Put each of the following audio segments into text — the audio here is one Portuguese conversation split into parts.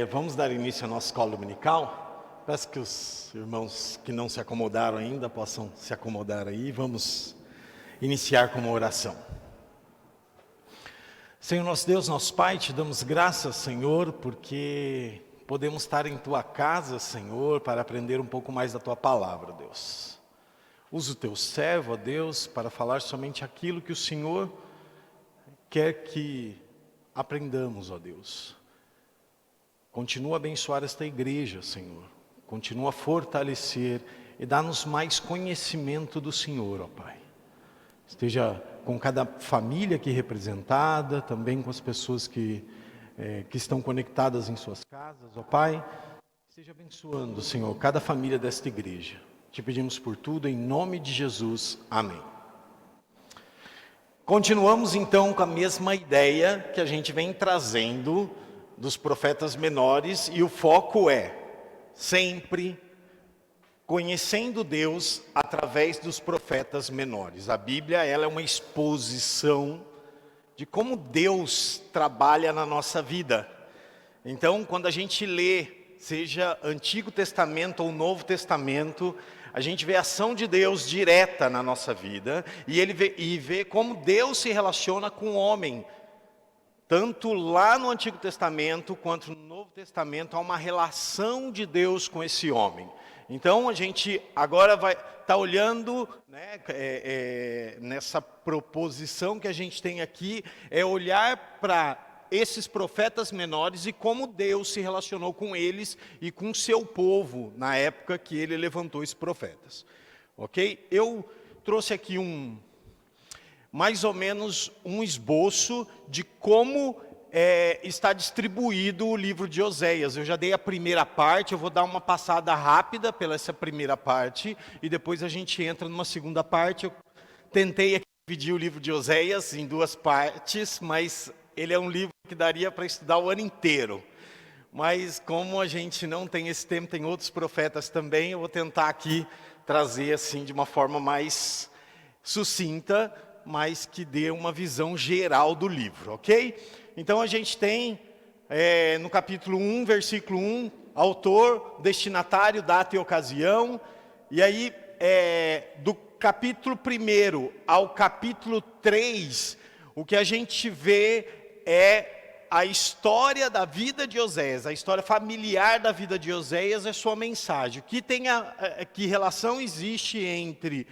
Vamos dar início à nossa escola dominical. Peço que os irmãos que não se acomodaram ainda possam se acomodar aí. Vamos iniciar com uma oração. Senhor nosso Deus, nosso Pai, te damos graças, Senhor, porque podemos estar em Tua casa, Senhor, para aprender um pouco mais da Tua palavra, Deus. Usa o Teu servo, ó Deus, para falar somente aquilo que o Senhor quer que aprendamos, ó Deus. Continua a abençoar esta igreja, Senhor. Continua a fortalecer e dá-nos mais conhecimento do Senhor, ó Pai. Esteja com cada família aqui representada, também com as pessoas que estão conectadas em suas casas, ó Pai. Esteja abençoando, Senhor, cada família desta igreja. Te pedimos por tudo, em nome de Jesus. Amém. Continuamos então com a mesma ideia que a gente vem trazendo dos profetas menores, e o foco é sempre conhecendo Deus através dos profetas menores. A Bíblia, ela é uma exposição de como Deus trabalha na nossa vida. Então, quando a gente lê, seja Antigo Testamento ou Novo Testamento, a gente vê a ação de Deus direta na nossa vida, e vê como Deus se relaciona com o homem. Tanto lá no Antigo Testamento, quanto no Novo Testamento, há uma relação de Deus com esse homem. Então, a gente agora vai estar olhando, né, nessa proposição que a gente tem aqui, é olhar para esses profetas menores e como Deus se relacionou com eles e com o seu povo, na época que ele levantou esses profetas. Ok? Eu trouxe aqui mais ou menos um esboço de como está distribuído o livro de Oséias. Eu já dei a primeira parte, eu vou dar uma passada rápida pela essa primeira parte, e depois a gente entra numa segunda parte. Eu tentei aqui dividir o livro de Oséias em duas partes, mas ele é um livro que daria para estudar o ano inteiro. Mas como a gente não tem esse tempo, tem outros profetas também, eu vou tentar aqui trazer assim de uma forma mais sucinta, mas que dê uma visão geral do livro, ok? Então a gente tem no capítulo 1, versículo 1, autor, destinatário, data e ocasião. E aí do capítulo 1 ao capítulo 3, o que a gente vê é a história da vida de Oséias, a história familiar da vida de Oséias é sua mensagem. Que relação existe entre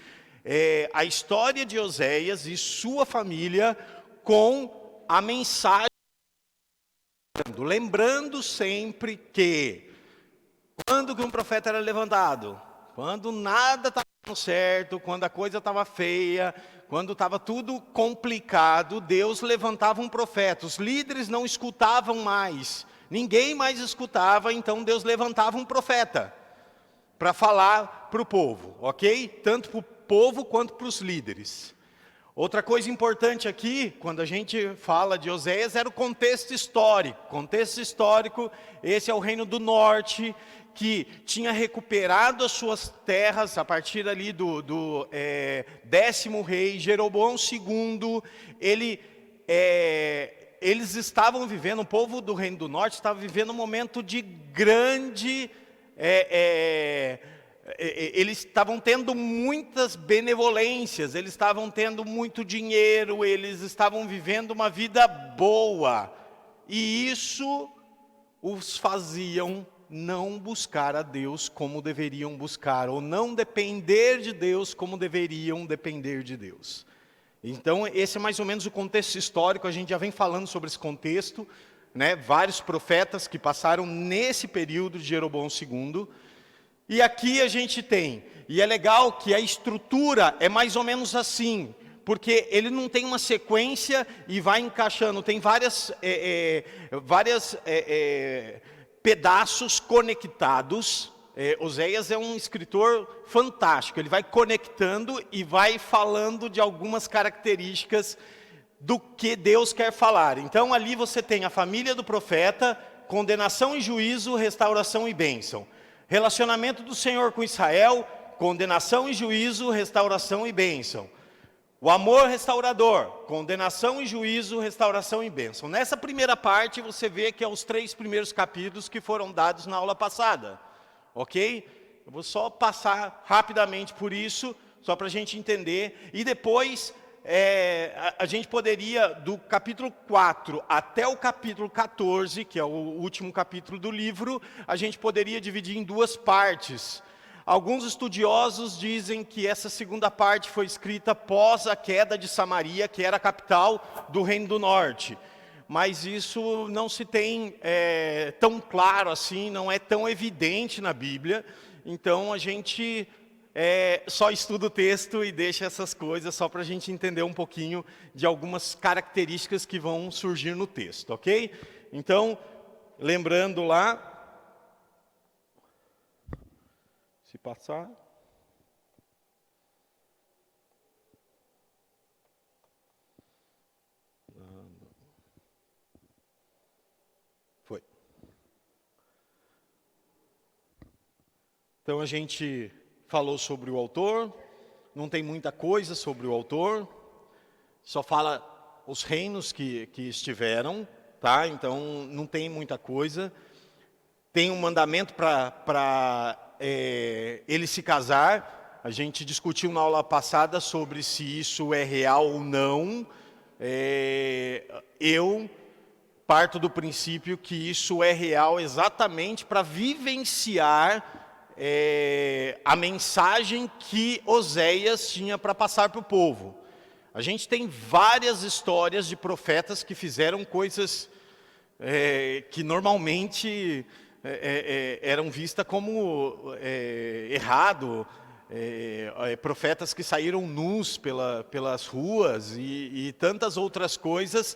a história de Oséias e sua família com a mensagem, lembrando sempre que quando que um profeta era levantado? Quando nada estava dando certo, quando a coisa estava feia, quando estava tudo complicado, Deus levantava um profeta. Os líderes não escutavam mais, ninguém mais escutava, então Deus levantava um profeta para falar para o povo, ok? Tanto para o povo quanto para os líderes. Outra coisa importante aqui, quando a gente fala de Oséias, era o contexto histórico. Contexto histórico, esse é o reino do norte, que tinha recuperado as suas terras a partir ali do 10º rei, Jeroboão II. Eles estavam vivendo, o povo do reino do norte estava vivendo um momento de grande... eles estavam tendo muitas benevolências, eles estavam tendo muito dinheiro, eles estavam vivendo uma vida boa, e isso os faziam não buscar a Deus como deveriam buscar, ou não depender de Deus como deveriam depender de Deus. Então esse é mais ou menos o contexto histórico, a gente já vem falando sobre esse contexto, né? Vários profetas que passaram nesse período de Jeroboão II. E aqui a gente tem, e é legal que a estrutura é mais ou menos assim, porque ele não tem uma sequência e vai encaixando, tem vários pedaços conectados. Oséias é um escritor fantástico, ele vai conectando e vai falando de algumas características do que Deus quer falar. Então ali você tem a família do profeta, condenação e juízo, restauração e bênção. Relacionamento do Senhor com Israel, condenação e juízo, restauração e bênção. O amor restaurador, condenação e juízo, restauração e bênção. Nessa primeira parte você vê que é os 3 primeiros capítulos que foram dados na aula passada, ok? Eu vou só passar rapidamente por isso, só para a gente entender. E depois a gente poderia, do capítulo 4 até o capítulo 14, que é o último capítulo do livro, a gente poderia dividir em 2 partes. Alguns estudiosos dizem que essa segunda parte foi escrita após a queda de Samaria, que era a capital do Reino do Norte. Mas isso não se tem tão claro assim, não é tão evidente na Bíblia. Então a gente só estuda o texto e deixa essas coisas só para a gente entender um pouquinho de algumas características que vão surgir no texto, ok? Então, lembrando lá, se passar. Foi. Então a gente falou sobre o autor, não tem muita coisa sobre o autor, só fala os reinos que estiveram, tá? Então não tem muita coisa. Tem um mandamento para ele se casar. A gente discutiu na aula passada sobre se isso é real ou não. Eu parto do princípio que isso é real exatamente para vivenciar a mensagem que Oséias tinha para passar para o povo. A gente tem várias histórias de profetas que fizeram coisas que normalmente eram vistas como errado, profetas que saíram nus pelas ruas e tantas outras coisas,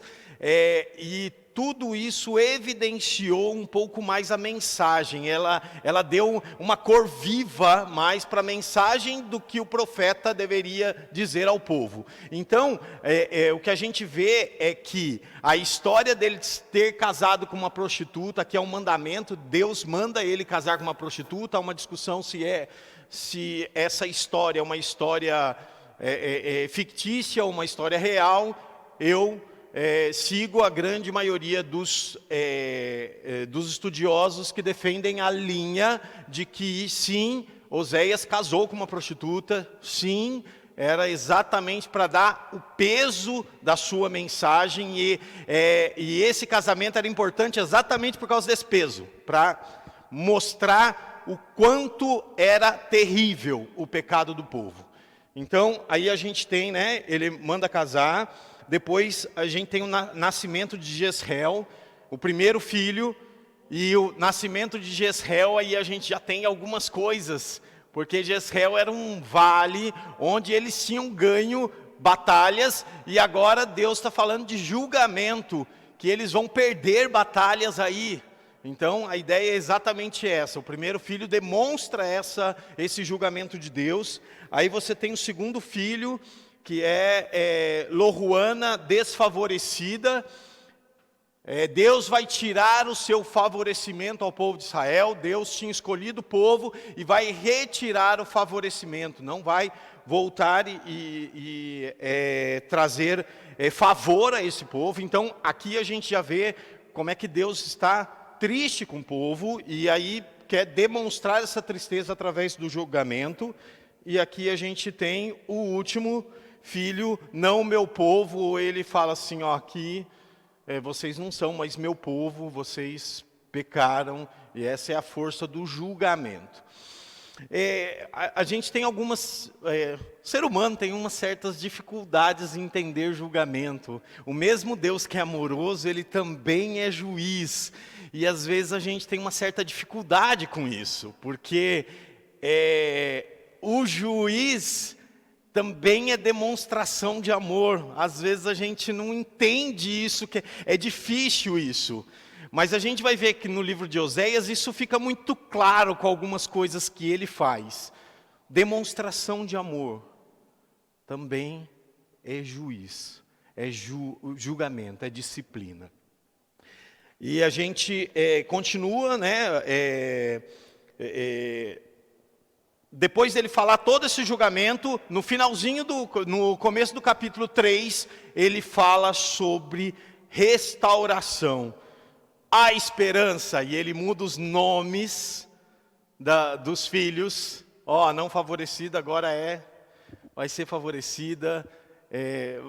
e tudo isso evidenciou um pouco mais a mensagem, ela deu uma cor viva mais para a mensagem do que o profeta deveria dizer ao povo. Então, o que a gente vê é que a história dele ter casado com uma prostituta, que é um mandamento, Deus manda ele casar com uma prostituta, há uma discussão se essa história é uma história fictícia ou uma história real. Eu sigo a grande maioria dos estudiosos que defendem a linha de que sim, Oséias casou com uma prostituta, sim, era exatamente para dar o peso da sua mensagem e esse casamento era importante exatamente por causa desse peso, para mostrar o quanto era terrível o pecado do povo. Então, aí a gente tem, né, ele manda casar. Depois a gente tem o nascimento de Jezreel, o primeiro filho, e o nascimento de Jezreel, aí a gente já tem algumas coisas, porque Jezreel era um vale onde eles tinham ganho batalhas, e agora Deus está falando de julgamento, que eles vão perder batalhas aí. Então a ideia é exatamente essa, o primeiro filho demonstra esse julgamento de Deus. Aí você tem o segundo filho, que é Loruana desfavorecida. Deus vai tirar o seu favorecimento ao povo de Israel. Deus tinha escolhido o povo e vai retirar o favorecimento, não vai voltar e trazer favor a esse povo. Então aqui a gente já vê como é que Deus está triste com o povo, e aí quer demonstrar essa tristeza através do julgamento. E aqui a gente tem o último filho, não meu povo. Ele fala assim, ó, aqui vocês não são mais meu povo, vocês pecaram, e essa é a força do julgamento. A gente tem algumas, o ser humano tem umas certas dificuldades em entender julgamento. O mesmo Deus que é amoroso, ele também é juiz, e às vezes a gente tem uma certa dificuldade com isso, porque o juiz também é demonstração de amor. Às vezes a gente não entende isso, que é difícil isso. Mas a gente vai ver que no livro de Oséias isso fica muito claro com algumas coisas que ele faz. Demonstração de amor também é juiz, é julgamento, é disciplina. E a gente continua, né? depois dele falar todo esse julgamento, no no começo do capítulo 3, ele fala sobre restauração, a esperança, e ele muda os nomes dos filhos. A não favorecida agora vai ser favorecida,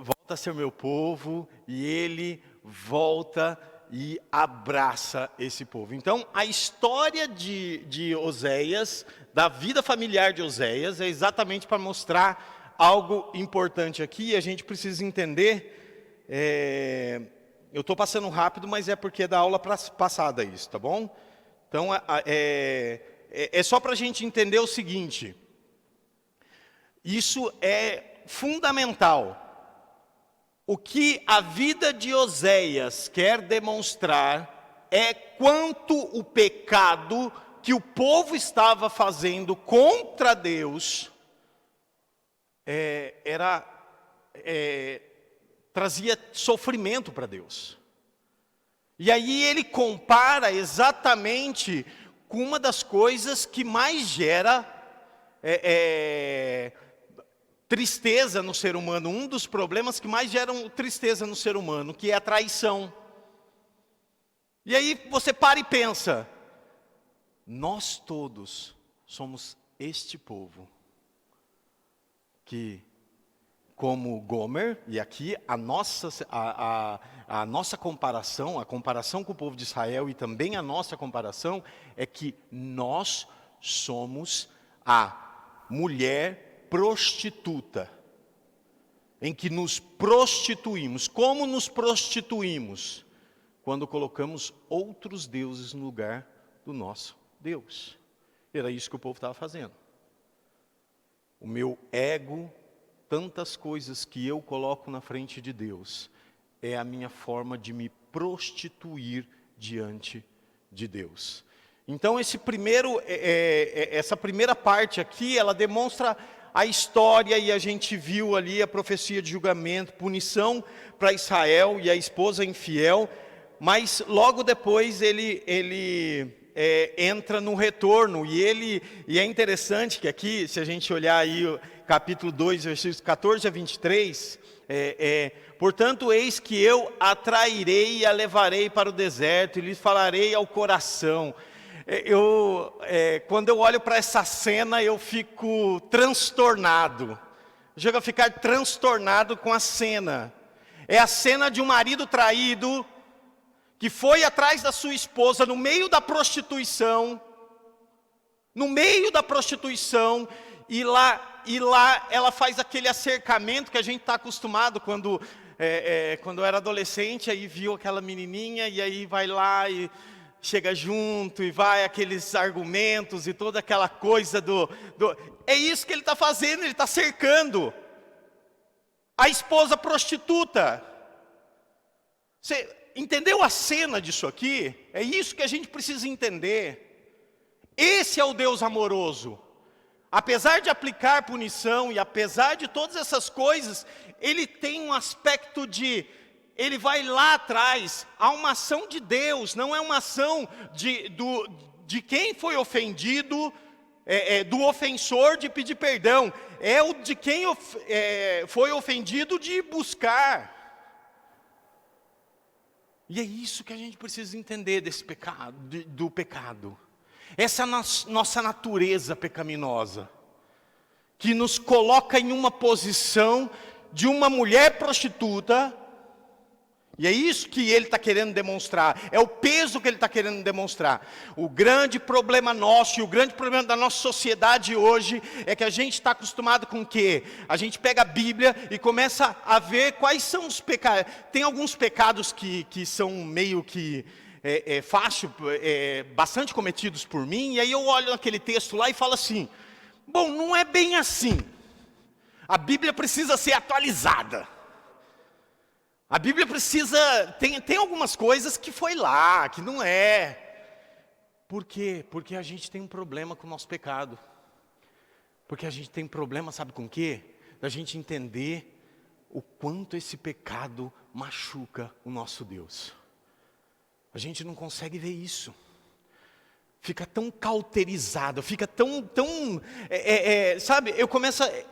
volta a ser meu povo, e ele volta e abraça esse povo. Então, a história de Oséias, da vida familiar de Oséias, é exatamente para mostrar algo importante aqui. A gente precisa entender, eu estou passando rápido, mas é porque é da aula passada isso, tá bom? Então, é só para a gente entender o seguinte, isso é fundamental. O que a vida de Oséias quer demonstrar é quanto o pecado que o povo estava fazendo contra Deus trazia sofrimento para Deus. E aí ele compara exatamente com uma das coisas que mais gera tristeza no ser humano, um dos problemas que mais geram tristeza no ser humano, que é a traição. E aí você para e pensa, nós todos somos este povo, que como Gomer, e aqui a nossa comparação, a comparação com o povo de Israel e também a nossa comparação, é que nós somos a mulher prostituta, em que nos prostituímos. Como nos prostituímos? Quando colocamos outros deuses no lugar do nosso Deus. Era isso que o povo estava fazendo. O meu ego, tantas coisas que eu coloco na frente de Deus, é a minha forma de me prostituir diante de Deus. Então essa primeira parte aqui, ela demonstra a história, e a gente viu ali a profecia de julgamento, punição para Israel e a esposa infiel, mas logo depois ele entra no retorno, e é interessante que aqui, se a gente olhar aí o capítulo 2, versículos 14 a 23, portanto, eis que eu atrairei e a levarei para o deserto, e lhes falarei ao coração. Quando eu olho para essa cena, eu fico transtornado. Chego a ficar transtornado com a cena. É a cena de um marido traído, que foi atrás da sua esposa no meio da prostituição, e lá ela faz aquele acercamento que a gente está acostumado quando eu era adolescente, aí viu aquela menininha, e aí vai lá e chega junto, e vai aqueles argumentos e toda aquela coisa é isso que ele está fazendo, ele está cercando a esposa prostituta. Você entendeu a cena disso aqui? É isso que a gente precisa entender. Esse é o Deus amoroso. Apesar de aplicar punição, e apesar de todas essas coisas, ele tem um aspecto ele vai lá atrás, há uma ação de Deus, não é uma ação de quem foi ofendido, do ofensor de pedir perdão, é o de quem foi ofendido de buscar. E é isso que a gente precisa entender desse pecado, do pecado. Essa nossa natureza pecaminosa, que nos coloca em uma posição de uma mulher prostituta. E é isso que ele está querendo demonstrar, é o peso que ele está querendo demonstrar. O grande problema nosso, e o grande problema da nossa sociedade hoje, é que a gente está acostumado com o quê? A gente pega a Bíblia e começa a ver quais são os pecados. Tem alguns pecados que são meio que fácil, bastante cometidos por mim, e aí eu olho naquele texto lá e falo assim, bom, não é bem assim. A Bíblia precisa ser atualizada. A Bíblia tem algumas coisas que foi lá, que não é. Por quê? Porque a gente tem um problema com o nosso pecado. Porque a gente tem problema, sabe com o quê? Da gente entender o quanto esse pecado machuca o nosso Deus. A gente não consegue ver isso. fica tão cauterizado, fica tão, sabe,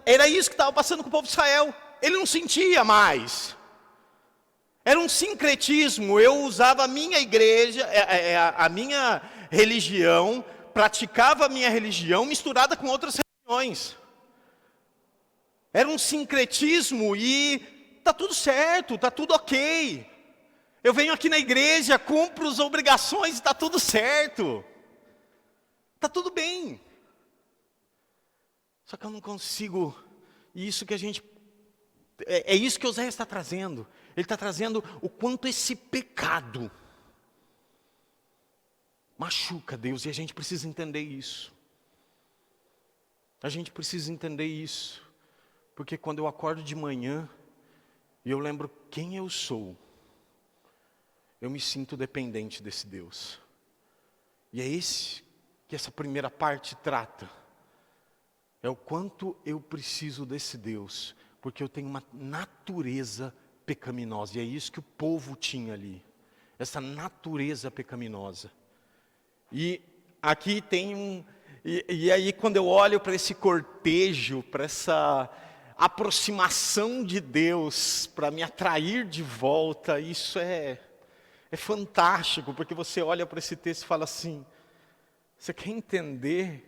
era isso que estava passando com o povo de Israel, ele não sentia mais, era um sincretismo, eu usava a minha igreja, a minha religião, praticava a minha religião misturada com outras religiões, era um sincretismo e está tudo certo, está tudo ok, eu venho aqui na igreja, cumpro as obrigações, está tudo certo, está tudo bem. Só que eu não consigo, e isso que a gente, é isso que Oséias está trazendo. Ele está trazendo o quanto esse pecado machuca Deus, e a gente precisa entender isso. A gente precisa entender isso, porque quando eu acordo de manhã, e eu lembro quem eu sou, eu me sinto dependente desse Deus. E é esse que essa primeira parte trata, é o quanto eu preciso desse Deus, porque eu tenho uma natureza pecaminosa, e é isso que o povo tinha ali, essa natureza pecaminosa. E aqui tem e aí quando eu olho para esse cortejo, para essa aproximação de Deus, para me atrair de volta, isso é fantástico, porque você olha para esse texto e fala assim, você quer entender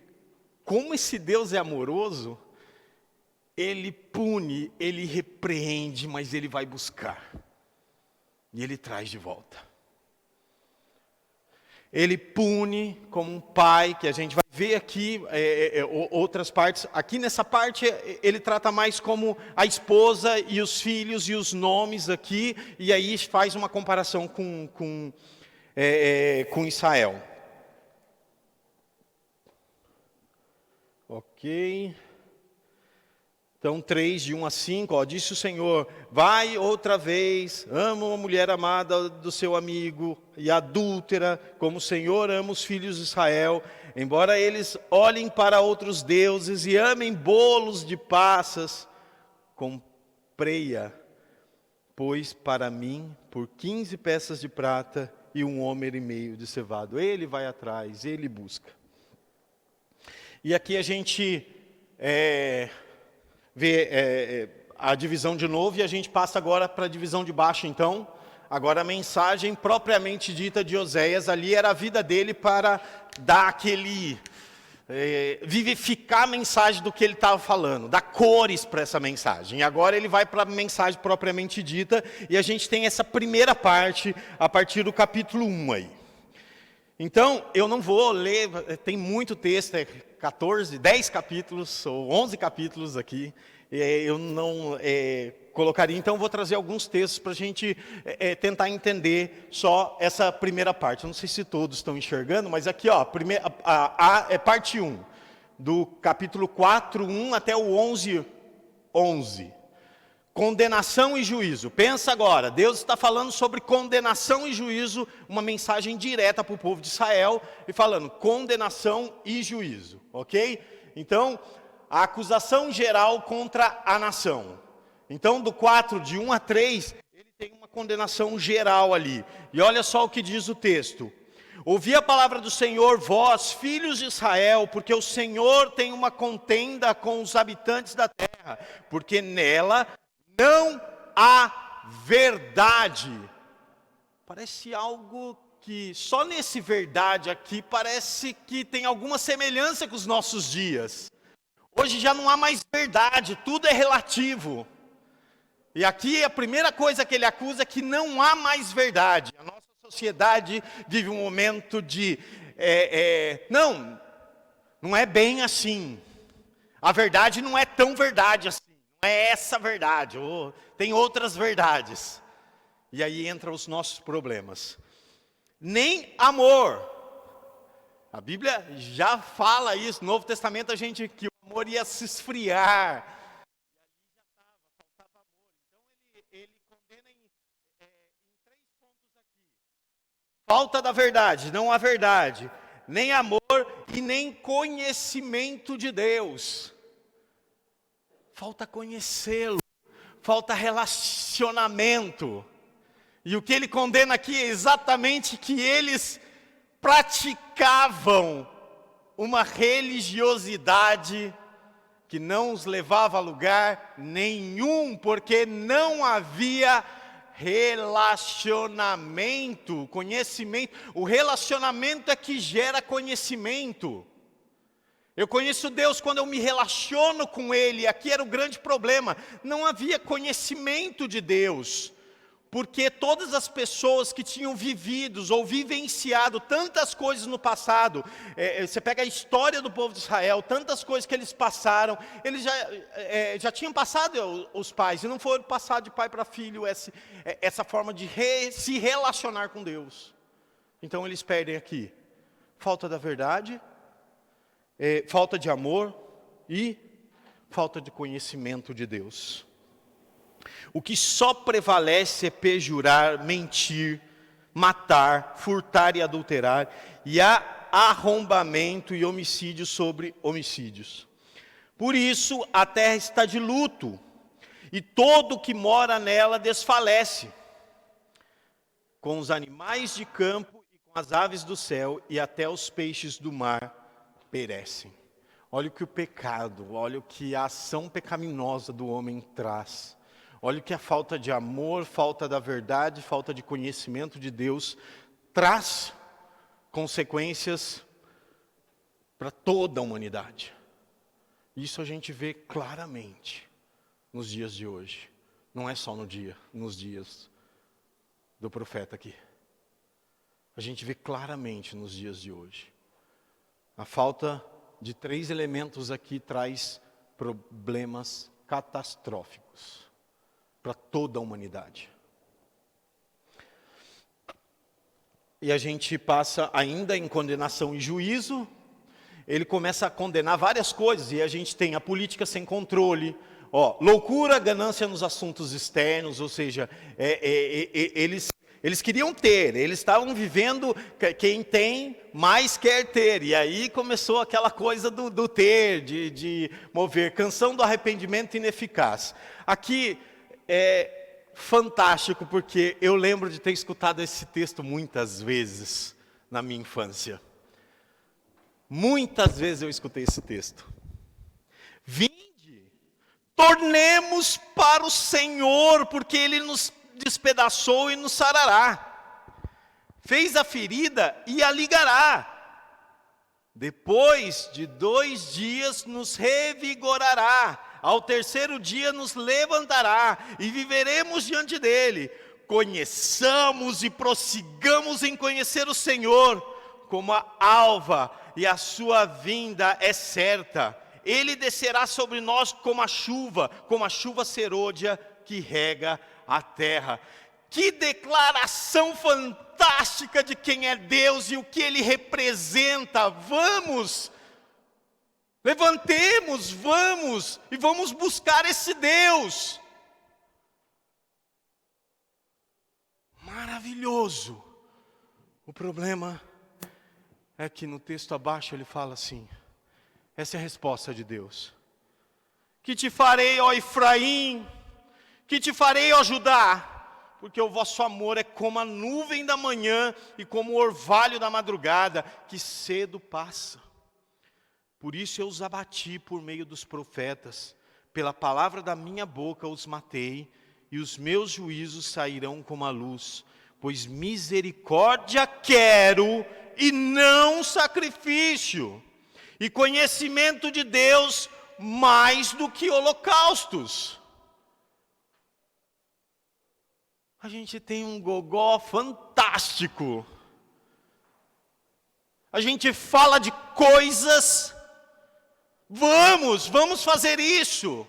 como esse Deus é amoroso? Ele pune, ele repreende, mas ele vai buscar. E ele traz de volta. Ele pune como um pai, que a gente vai ver aqui outras partes. Aqui nessa parte ele trata mais como a esposa e os filhos e os nomes aqui. E aí faz uma comparação com Israel. Ok. Então 3, de 1 a 5, disse o Senhor, vai outra vez, ama uma mulher amada do seu amigo e adúltera, como o Senhor ama os filhos de Israel, embora eles olhem para outros deuses e amem bolos de passas, comprei-a, pois para mim, por 15 peças de prata e 1 homer e meio de cevado. Ele vai atrás, ele busca. E aqui a gente vê a divisão de novo, e a gente passa agora para a divisão de baixo então. Agora a mensagem propriamente dita de Oséias, ali era a vida dele para dar aquele, vivificar a mensagem do que ele estava falando, dar cores para essa mensagem. E agora ele vai para a mensagem propriamente dita, e a gente tem essa primeira parte, a partir do capítulo 1 aí. Então, eu não vou ler, tem muito texto, 10 capítulos, ou 11 capítulos aqui, eu não colocaria, então vou trazer alguns textos para a gente tentar entender só essa primeira parte. Eu não sei se todos estão enxergando, mas aqui, é parte 1, do capítulo 4, 1 até o 11, 11. Condenação e juízo. Pensa agora, Deus está falando sobre condenação e juízo, uma mensagem direta para o povo de Israel, e falando condenação e juízo, ok? Então, a acusação geral contra a nação. Então, do 4, de 1 a 3, ele tem uma condenação geral ali. E olha só o que diz o texto. Ouvi a palavra do Senhor, vós, filhos de Israel, porque o Senhor tem uma contenda com os habitantes da terra, porque nela não há verdade. Parece algo que só nesse verdade aqui parece que tem alguma semelhança com os nossos dias. Hoje já não há mais verdade, tudo é relativo. E aqui a primeira coisa que ele acusa é que não há mais verdade. A nossa sociedade vive um momento de não é bem assim. A verdade não é tão verdade assim. Não é essa verdade, tem outras verdades. E aí entram os nossos problemas. Nem amor. A Bíblia já fala isso, no Novo Testamento que o amor ia se esfriar. E ali já faltava amor. Então ele condena em 3 pontos aqui. Falta da verdade, não há verdade. Nem amor e nem conhecimento de Deus. Falta conhecê-lo, falta relacionamento. E o que ele condena aqui é exatamente que eles praticavam uma religiosidade que não os levava a lugar nenhum, porque não havia relacionamento, conhecimento. O relacionamento é que gera conhecimento. Eu conheço Deus quando eu me relaciono com Ele. Aqui era o grande problema. Não havia conhecimento de Deus. Porque todas as pessoas que tinham vivido ou vivenciado tantas coisas no passado, você pega a história do povo de Israel, tantas coisas que eles passaram, eles já tinham passado os pais, e não foram passar de pai para filho essa forma de se relacionar com Deus. Então eles perdem aqui, falta da verdade, falta de amor e falta de conhecimento de Deus. O que só prevalece é perjurar, mentir, matar, furtar e adulterar, e há arrombamento e homicídio sobre homicídios. Por isso a terra está de luto, e todo o que mora nela desfalece. Com os animais de campo e com as aves do céu, e até os peixes do mar perecem. Olha o que o pecado, olha o que a ação pecaminosa do homem traz. Olha o que a falta de amor, falta da verdade, falta de conhecimento de Deus traz consequências para toda a humanidade. Isso a gente vê claramente nos dias de hoje. Não é só nos dias do profeta aqui. A gente vê claramente nos dias de hoje. A falta de 3 elementos aqui traz problemas catastróficos para toda a humanidade. E a gente passa ainda em condenação e juízo. Ele começa a condenar várias coisas, e a gente tem a política sem controle, loucura, ganância nos assuntos externos, ou seja, eles queriam ter, eles estavam vivendo, quem tem, mais quer ter, e aí começou aquela coisa do ter, de mover, canção do arrependimento ineficaz. Aqui é fantástico, porque eu lembro de ter escutado esse texto muitas vezes na minha infância. Muitas vezes eu escutei esse texto. Vinde, tornemos para o Senhor, porque Ele nos despedaçou e nos sarará. Fez a ferida e a ligará. Depois de 2 dias nos revigorará. Ao 3º dia nos levantará e viveremos diante dele. Conheçamos e prossigamos em conhecer o Senhor como a alva, e a sua vinda é certa. Ele descerá sobre nós como a chuva serôdia que rega a terra. Que declaração fantástica de quem é Deus e o que Ele representa. Vamos! Levantemos, vamos, e vamos buscar esse Deus. Maravilhoso. O problema é que no texto abaixo ele fala assim, essa é a resposta de Deus. Que te farei, ó Efraim, que te farei, ó Judá, porque o vosso amor é como a nuvem da manhã e como o orvalho da madrugada, que cedo passa. Por isso eu os abati por meio dos profetas, pela palavra da minha boca os matei, e os meus juízos sairão como a luz, pois misericórdia quero e não sacrifício, e conhecimento de Deus mais do que holocaustos. A gente tem um gogó fantástico. A gente fala de coisas, vamos fazer isso.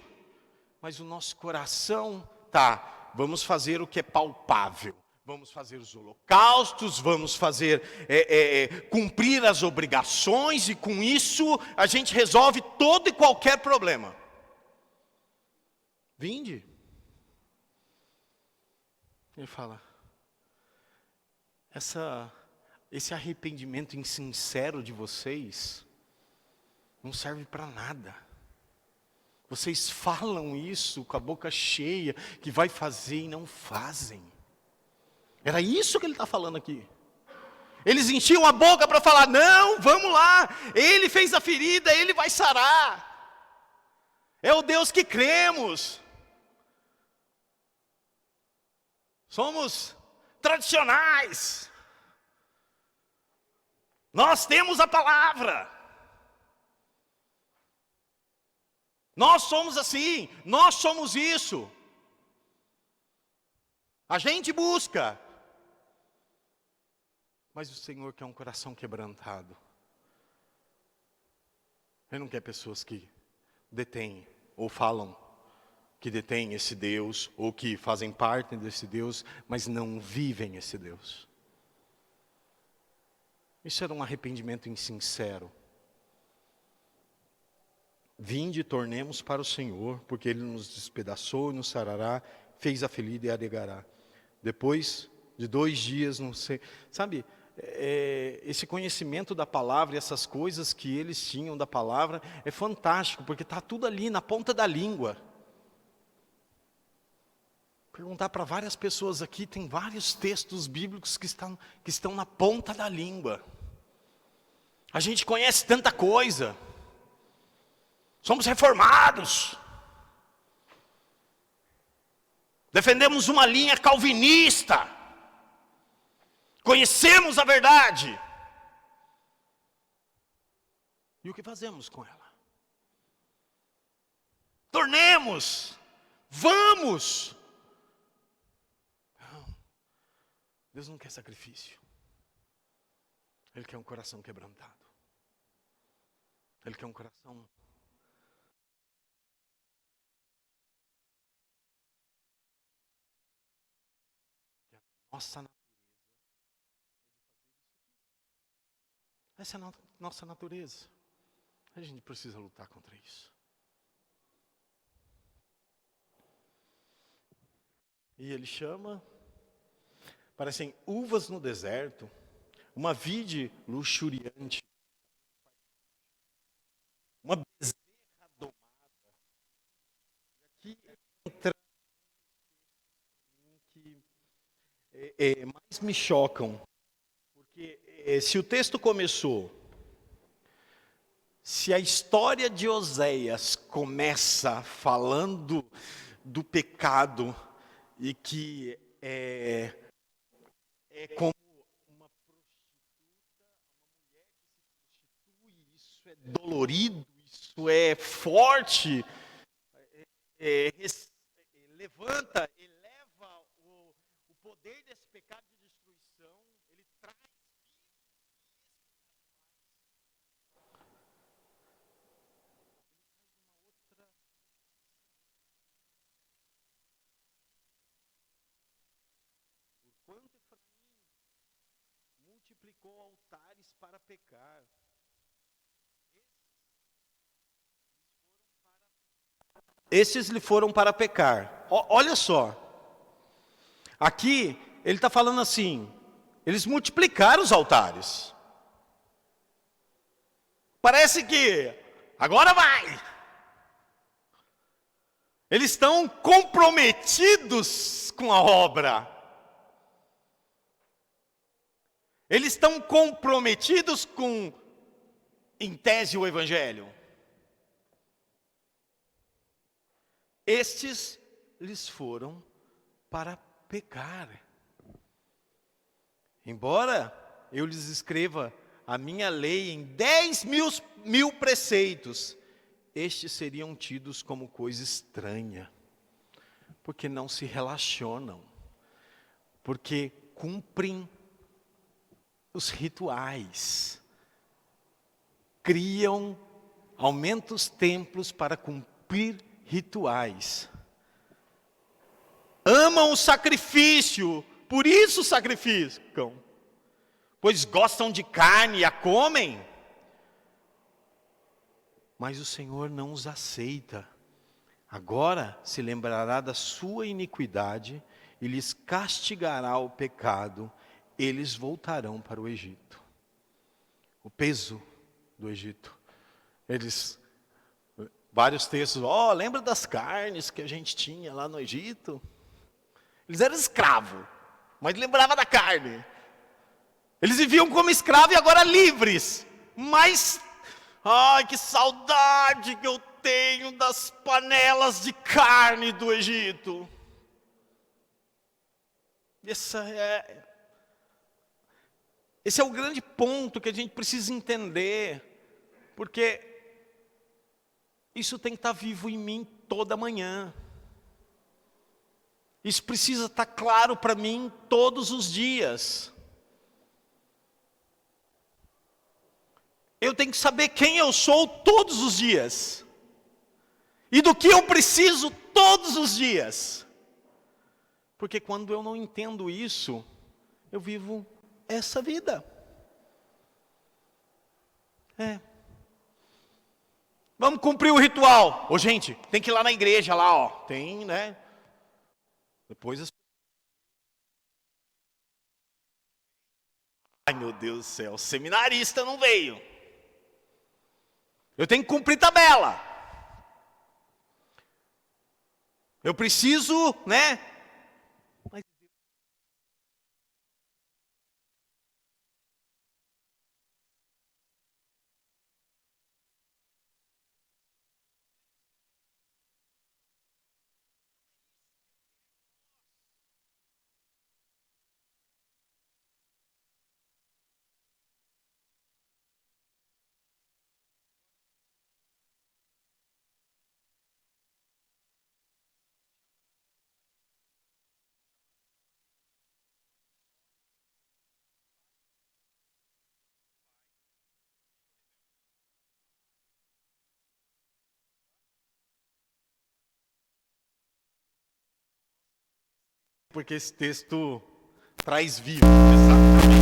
Mas o nosso coração vamos fazer o que é palpável. Vamos fazer os holocaustos, vamos fazer, cumprir as obrigações, e com isso a gente resolve todo e qualquer problema. Vinde. Ele fala, esse arrependimento insincero de vocês não serve para nada. Vocês falam isso com a boca cheia, que vai fazer e não fazem. Era isso que ele está falando aqui. Eles enchiam a boca para falar: não, vamos lá, Ele fez a ferida, Ele vai sarar. É o Deus que cremos. Somos tradicionais. Nós temos a palavra. Nós somos assim, nós somos isso. A gente busca. Mas o Senhor quer um coração quebrantado. Ele não quer pessoas que detêm ou falam que detêm esse Deus, ou que fazem parte desse Deus, mas não vivem esse Deus. Isso era um arrependimento insincero. Vinde e tornemos para o Senhor, porque Ele nos despedaçou e nos sarará, fez a ferida e aregará. Depois de 2 dias, não sei, sabe, esse conhecimento da palavra, essas coisas que eles tinham da palavra, é fantástico, porque está tudo ali na ponta da língua. Perguntar para várias pessoas aqui, tem vários textos bíblicos que estão na ponta da língua. A gente conhece tanta coisa. Somos reformados. Defendemos uma linha calvinista. Conhecemos a verdade. E o que fazemos com ela? Tornemos. Vamos. Não. Deus não quer sacrifício. Ele quer um coração quebrantado. Ele quer um coração nossa natureza. Essa é a nossa natureza. A gente precisa lutar contra isso. E ele chama, parecem uvas no deserto, uma vide luxuriante, uma bezerra domada. Aqui entra que mais me chocam, porque se o texto começou, se a história de Oséias começa falando do pecado e que é como uma prostituta, uma mulher que se prostitui, isso é dolorido, isso é forte, levanta, eleva o poder desse pecado de destruição, ele traz vida. Quanto Efraim multiplicou altares para pecar. Esses lhe foram para pecar. Olha só. Aqui, ele está falando assim, eles multiplicaram os altares. Parece que agora vai. Eles estão comprometidos com a obra. Eles estão comprometidos com, em tese, o Evangelho. Estes lhes foram para pecar. Embora eu lhes escreva a minha lei em 10.000 preceitos, estes seriam tidos como coisa estranha, porque não se relacionam, porque cumprem os rituais, aumentam os templos para cumprir rituais, amam o sacrifício, por isso sacrificam, pois gostam de carne e a comem, mas o Senhor não os aceita. Agora se lembrará da sua iniquidade e lhes castigará o pecado. Eles voltarão para o Egito. O peso do Egito. Vários textos, lembra das carnes que a gente tinha lá no Egito? Eles eram escravos, mas lembrava da carne. Eles viviam como escravos e agora livres. Mas, ai, que saudade que eu tenho das panelas de carne do Egito. Esse é o grande ponto que a gente precisa entender, porque isso tem que estar vivo em mim toda manhã. Isso precisa estar claro para mim todos os dias. Eu tenho que saber quem eu sou todos os dias. E do que eu preciso todos os dias. Porque quando eu não entendo isso, eu vivo essa vida. Vamos cumprir o ritual. Ô, gente, tem que ir lá na igreja, lá, ó. Tem, né? Depois... Ai, meu Deus do céu, o seminarista não veio. Eu tenho que cumprir tabela. Eu preciso, né? Porque esse texto traz vida, exatamente.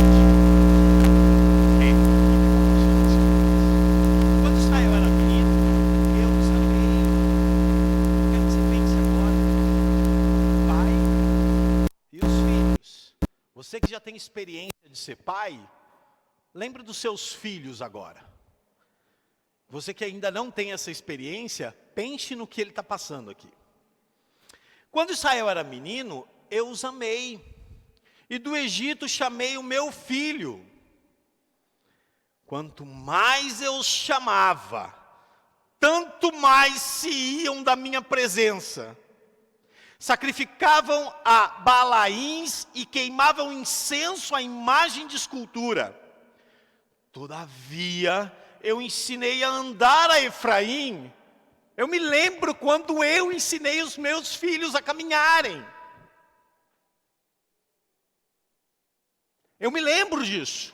Quando Israel era menino, eu quero que você pense agora, pai e os filhos. Você que já tem experiência de ser pai, lembre dos seus filhos agora. Você que ainda não tem essa experiência, pense no que ele está passando aqui. Quando Israel era menino, eu os amei, e do Egito chamei o meu filho. Quanto mais eu os chamava, tanto mais se iam da minha presença. Sacrificavam a Balaíns e queimavam incenso à imagem de escultura. Todavia, eu ensinei a andar a Efraim. Eu me lembro quando eu ensinei os meus filhos a caminharem. Eu me lembro disso.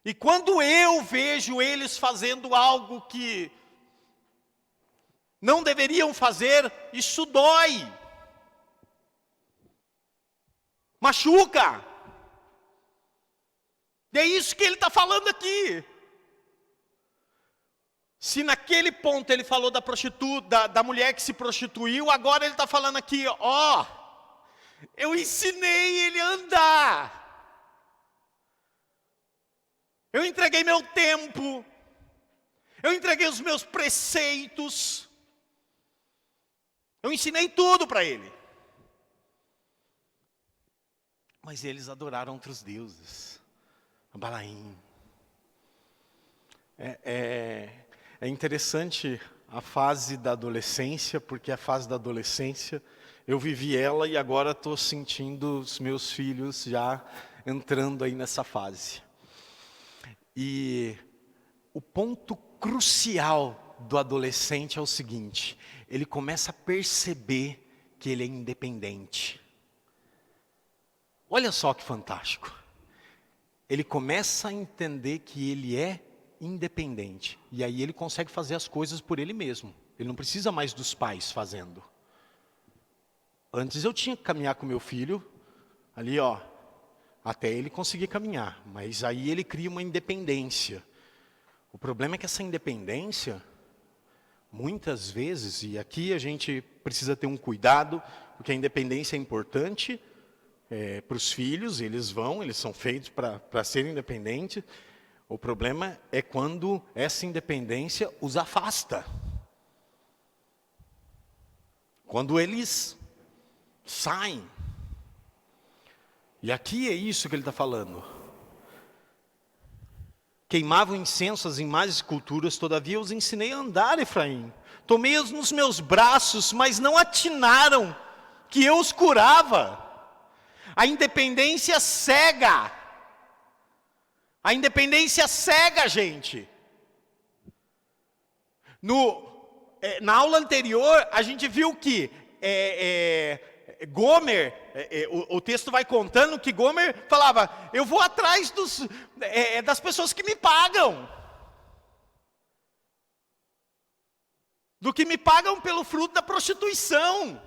E quando eu vejo eles fazendo algo que não deveriam fazer, isso dói. Machuca. E é isso que ele está falando aqui. Se naquele ponto ele falou da prostituta, da mulher que se prostituiu, agora ele está falando aqui, ó, eu ensinei ele a andar. Eu entreguei meu tempo. Eu entreguei os meus preceitos. Eu ensinei tudo para ele. Mas eles adoraram outros deuses. Balaim. É interessante a fase da adolescência, porque a fase da adolescência, eu vivi ela e agora estou sentindo os meus filhos já entrando aí nessa fase. E o ponto crucial do adolescente é o seguinte, ele começa a perceber que ele é independente. Olha só que fantástico. Ele começa a entender que ele é independente. E aí ele consegue fazer as coisas por ele mesmo. Ele não precisa mais dos pais fazendo. Antes eu tinha que caminhar com meu filho, ali ó, até ele conseguir caminhar. Mas aí ele cria uma independência. O problema é que essa independência, muitas vezes, e aqui a gente precisa ter um cuidado, porque a independência é importante para os filhos, eles são feitos para serem independentes. O problema é quando essa independência os afasta. Quando eles saem. E aqui é isso que ele está falando. Queimavam incenso às imagens e esculturas, todavia os ensinei a andar, Efraim. Tomei-os nos meus braços, mas não atinaram que eu os curava. A independência cega. A independência cega, gente. Na aula anterior, a gente viu que Gomer, o texto vai contando que Gomer falava, eu vou atrás das pessoas que me pagam. Do que me pagam pelo fruto da prostituição.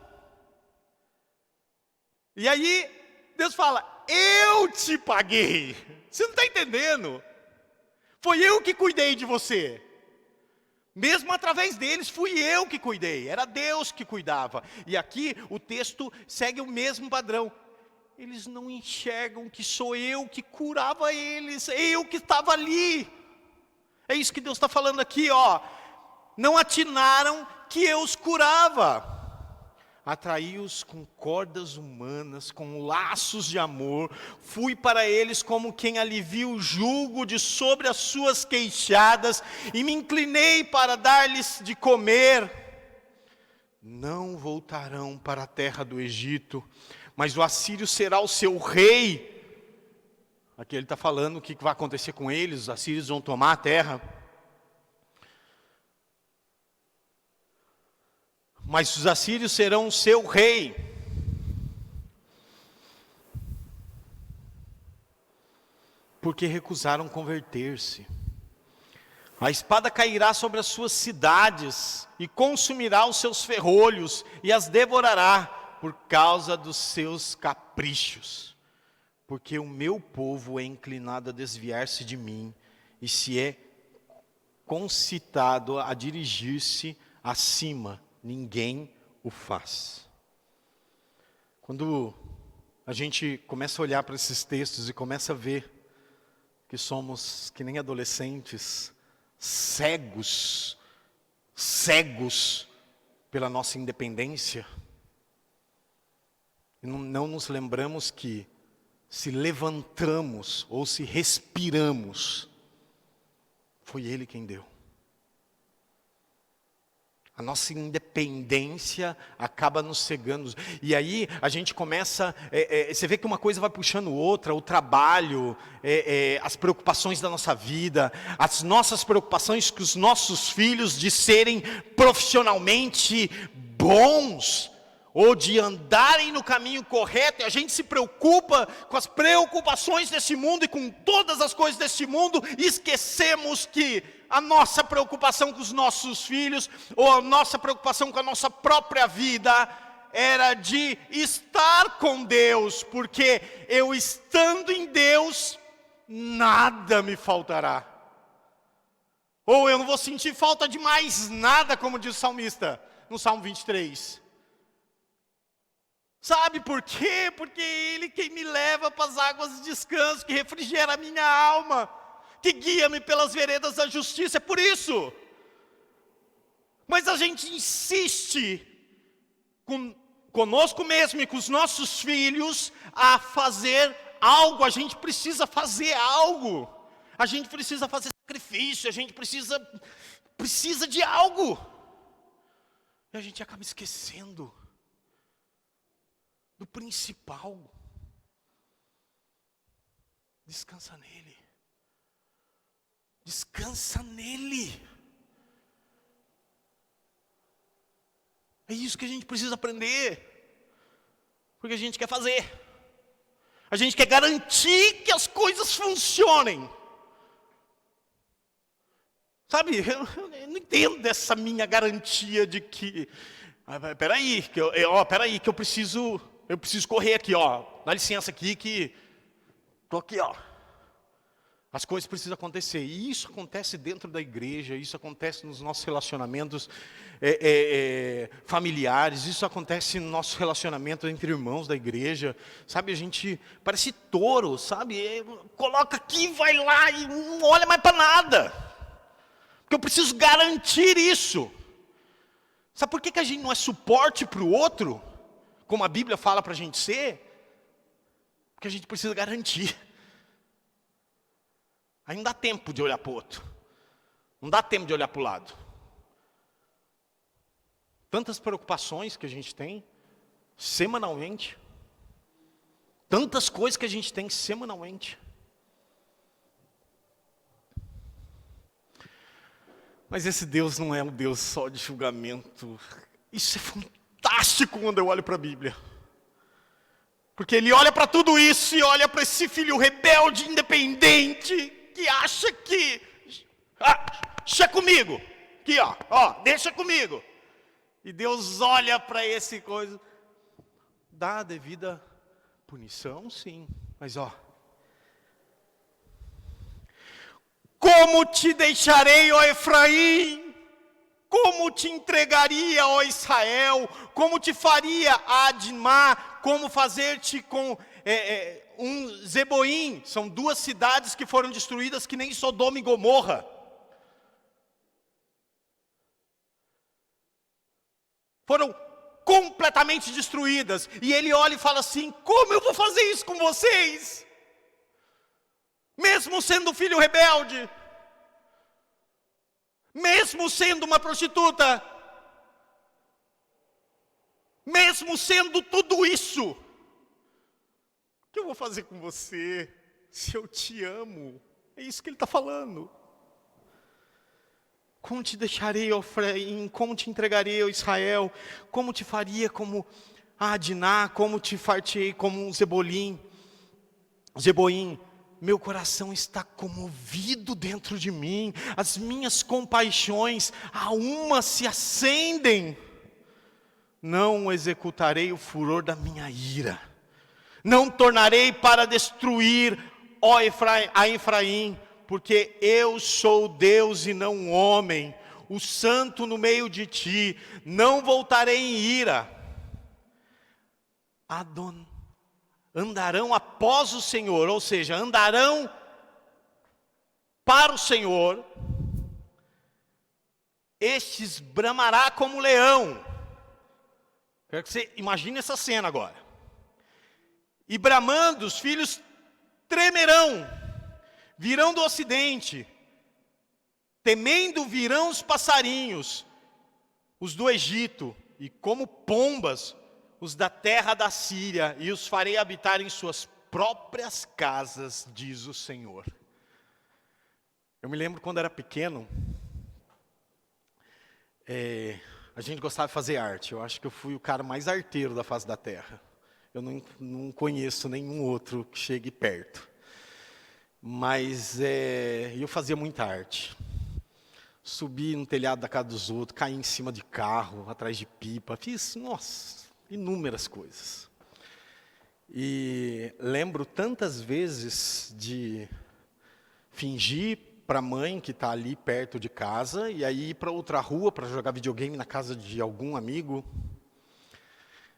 E aí, Deus fala, eu te paguei. Você não está entendendo? Foi eu que cuidei de você. Mesmo através deles, fui eu que cuidei. Era Deus que cuidava. E aqui, o texto segue o mesmo padrão. Eles não enxergam que sou eu que curava eles. Eu que estava ali. É isso que Deus está falando aqui, ó. Não atinaram que eu os curava. Atraí-os com cordas humanas, com laços de amor. Fui para eles como quem alivia o jugo de sobre as suas queixadas. E me inclinei para dar-lhes de comer. Não voltarão para a terra do Egito, mas o assírio será o seu rei. Aqui ele está falando o que vai acontecer com eles. Os assírios vão tomar a terra. Mas os assírios serão o seu rei. Porque recusaram converter-se. A espada cairá sobre as suas cidades e consumirá os seus ferrolhos e as devorará por causa dos seus caprichos. Porque o meu povo é inclinado a desviar-se de mim e se é concitado a dirigir-se acima. Ninguém o faz. Quando a gente começa a olhar para esses textos e começa a ver que somos que nem adolescentes, cegos pela nossa independência, e não nos lembramos que se levantamos ou se respiramos, foi Ele quem deu. A nossa independência acaba nos cegando. E aí a gente começa, você vê que uma coisa vai puxando outra, o trabalho, as preocupações da nossa vida, as nossas preocupações com os nossos filhos de serem profissionalmente bons, ou de andarem no caminho correto, e a gente se preocupa com as preocupações desse mundo e com todas as coisas desse mundo, e esquecemos que a nossa preocupação com os nossos filhos, ou a nossa preocupação com a nossa própria vida, era de estar com Deus, porque eu estando em Deus, nada me faltará. Ou eu não vou sentir falta de mais nada, como diz o salmista, no Salmo 23. Sabe por quê? Porque Ele quem me leva para as águas de descanso, que refrigera a minha alma, que guia-me pelas veredas da justiça, é por isso. Mas a gente insiste conosco mesmo e com os nossos filhos a fazer algo, a gente precisa fazer algo. A gente precisa fazer sacrifício, a gente precisa de algo. E a gente acaba esquecendo do principal. Descansa nele. Descansa nele. É isso que a gente precisa aprender. Porque a gente quer fazer. A gente quer garantir que as coisas funcionem. Sabe, eu não entendo dessa minha garantia de que... Peraí, que eu preciso correr aqui, ó. Dá licença aqui que... Estou aqui, ó. As coisas precisam acontecer. E isso acontece dentro da igreja, isso acontece nos nossos relacionamentos familiares, isso acontece no nosso relacionamento entre irmãos da igreja. Sabe, a gente parece touro, sabe? Coloca aqui, vai lá e não olha mais para nada. Porque eu preciso garantir isso. Sabe por que a gente não é suporte para o outro? Como a Bíblia fala para a gente ser? Porque a gente precisa garantir. Aí não dá tempo de olhar para o outro. Não dá tempo de olhar para o lado. Tantas preocupações que a gente tem semanalmente. Tantas coisas que a gente tem semanalmente. Mas esse Deus não é um Deus só de julgamento. Isso é fantástico quando eu olho para a Bíblia. Porque ele olha para tudo isso e olha para esse filho rebelde, independente, que acha que... deixa comigo. Aqui, deixa comigo. E Deus olha para esse coisa. Dá a devida punição, sim. Mas como te deixarei, ó Efraim? Como te entregaria, ó Israel? Como te faria, Admá? Como fazer-te com um Zeboim? São duas cidades que foram destruídas que nem Sodoma e Gomorra. Foram completamente destruídas. E ele olha e fala assim: como eu vou fazer isso com vocês? Mesmo sendo filho rebelde, mesmo sendo uma prostituta, mesmo sendo tudo isso, o que eu vou fazer com você se eu te amo? É isso que ele está falando. Como te deixarei, ó Efraim? Como te entregarei, ó Israel? Como te faria como Adná? Como te fartei como um Zeboim? Meu coração está comovido dentro de mim, as minhas compaixões a uma se acendem. Não executarei o furor da minha ira, não tornarei para destruir, ó Efraim, porque eu sou Deus e não homem, o santo no meio de ti, não voltarei em ira. Andarão após o Senhor, ou seja, andarão para o Senhor. Estes bramará como leão. Quero que você imagine essa cena agora. E bramando, os filhos tremerão, virão do ocidente, temendo virão os passarinhos, os do Egito, e como pombas, os da terra da Síria, e os farei habitar em suas próprias casas, diz o Senhor. Eu me lembro quando era pequeno, a gente gostava de fazer arte. Eu acho que eu fui o cara mais arteiro da face da terra. Eu não conheço nenhum outro que chegue perto. Mas eu fazia muita arte. Subi no telhado da casa dos outros, caí em cima de carro, atrás de pipa. Fiz, inúmeras coisas. E lembro tantas vezes de fingir para a mãe que está ali perto de casa, e aí ir para outra rua para jogar videogame na casa de algum amigo.